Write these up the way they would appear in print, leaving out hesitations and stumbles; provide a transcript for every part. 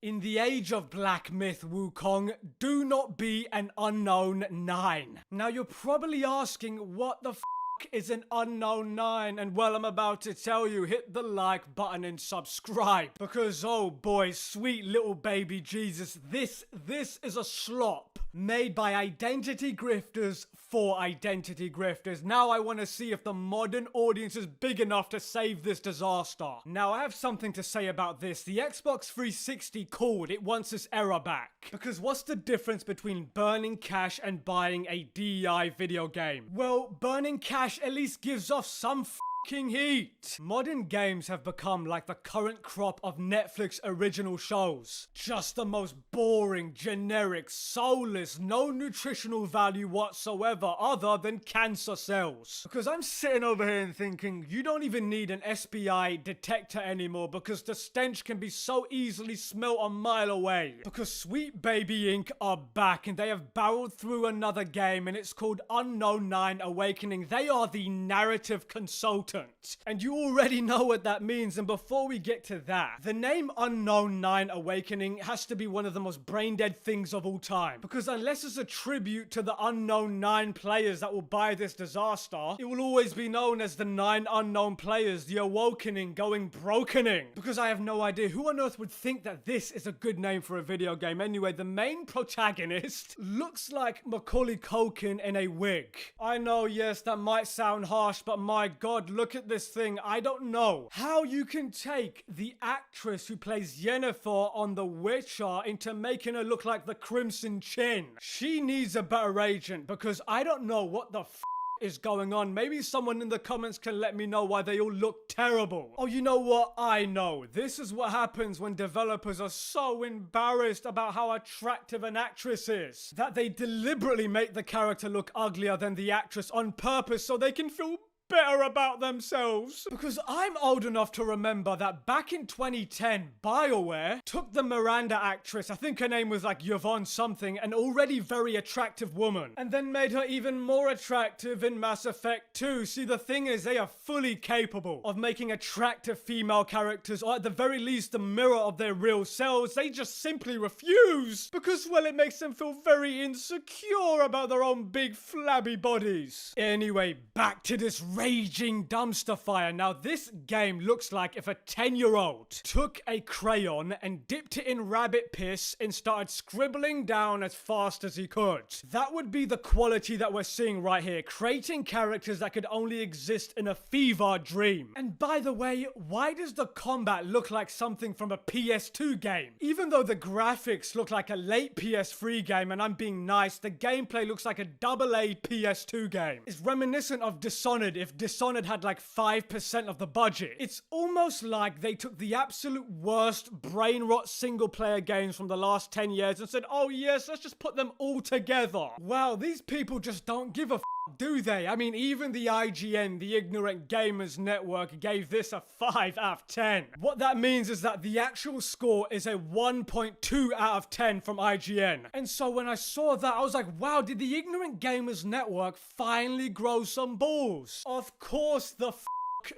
In the age of Black Myth Wukong, do not be an unknown 9. Now you're probably asking, what the f is an unknown 9? And well, I'm about to tell you, hit the like button and subscribe. Because oh boy, sweet little baby Jesus, this is a slop made by identity grifters for identity grifters. Now I want to see if the modern audience is big enough to save this disaster. Now I have something to say about this. The Xbox 360 called, it wants this error back. Because what's the difference between burning cash and buying a DEI video game? Well, burning cash at least gives off some fucking heat. Modern games have become like the current crop of Netflix original shows. Just the most boring, generic, soulless, no nutritional value whatsoever other than cancer cells. Because I'm sitting over here and thinking, you don't even need an SPI detector anymore because the stench can be so easily smelt a mile away. Because Sweet Baby Inc. are back and they have barreled through another game and it's called Unknown 9 Awakening. They are the narrative consultant. And you already know what that means, and before we get to that, the name Unknown 9 Awakening has to be one of the most brain-dead things of all time. Because unless it's a tribute to the unknown 9 players that will buy this disaster, it will always be known as the 9 unknown players, the Awakening going brokening. Because I have no idea who on earth would think that this is a good name for a video game. Anyway, the main protagonist looks like Macaulay Culkin in a wig. I know, yes, that might sound harsh, but my god, look at this thing. I don't know how you can take the actress who plays Yennefer on The Witcher into making her look like the Crimson Chin. She needs a better agent because I don't know what the is going on. Maybe someone in the comments can let me know why they all look terrible. Oh, you know what? I know. This is what happens when developers are so embarrassed about how attractive an actress is that they deliberately make the character look uglier than the actress on purpose so they can feel better about themselves. Because I'm old enough to remember that back in 2010, BioWare took the Miranda actress, I think her name was like Yvonne something, an already very attractive woman, and then made her even more attractive in Mass Effect 2. See, the thing is, they are fully capable of making attractive female characters, or at the very least, the mirror of their real selves. They just simply refuse because, well, it makes them feel very insecure about their own big flabby bodies. Anyway, back to this raging dumpster fire. Now this game looks like if a 10-year-old took a crayon and dipped it in rabbit piss and started scribbling down as fast as he could. That would be the quality that we're seeing right here, creating characters that could only exist in a fever dream. And by the way, why does the combat look like something from a PS2 game? Even though the graphics look like a late PS3 game, and I'm being nice, the gameplay looks like a AA PS2 game. It's reminiscent of Dishonored if Dishonored had like 5% of the budget. It's almost like they took the absolute worst brain rot single player games from the last 10 years and said, oh yes, let's just put them all together. Wow, these people just don't give a f, do they? I mean, even the IGN, the Ignorant Gamers Network, gave this a 5 out of 10. What that means is that the actual score is a 1.2 out of 10 from IGN. And so when I saw that, I was like, wow, did the Ignorant Gamers Network finally grow some balls? Of course the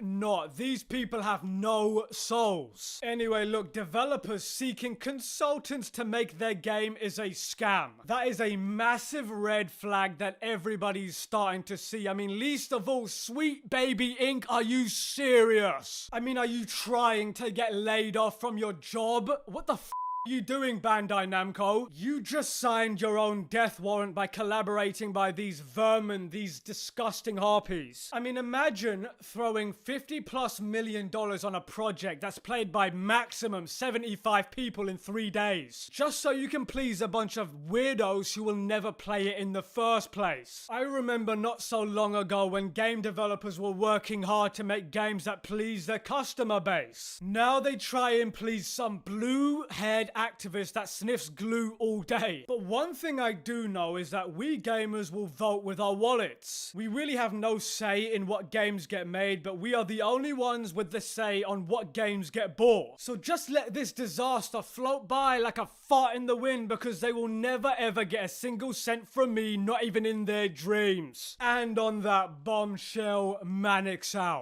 not. These people have no souls. Anyway, look, developers seeking consultants to make their game is a scam. That is a massive red flag that everybody's starting to see. I mean, least of all, Sweet Baby Inc. Are you serious? I mean, are you trying to get laid off from your job? What the you doing, Bandai Namco? You just signed your own death warrant by collaborating by these vermin, these disgusting harpies. I mean, imagine throwing $50+ million on a project that's played by maximum 75 people in 3 days, just so you can please a bunch of weirdos who will never play it in the first place. I remember not so long ago when game developers were working hard to make games that please their customer base. Now they try and please some blue-haired activist that sniffs glue all day. But one thing I do know is that we gamers will vote with our wallets. We really have no say in what games get made, but we are the only ones with the say on what games get bought. So just let this disaster float by like a fart in the wind because they will never ever get a single cent from me, not even in their dreams. And on that bombshell, Manix out.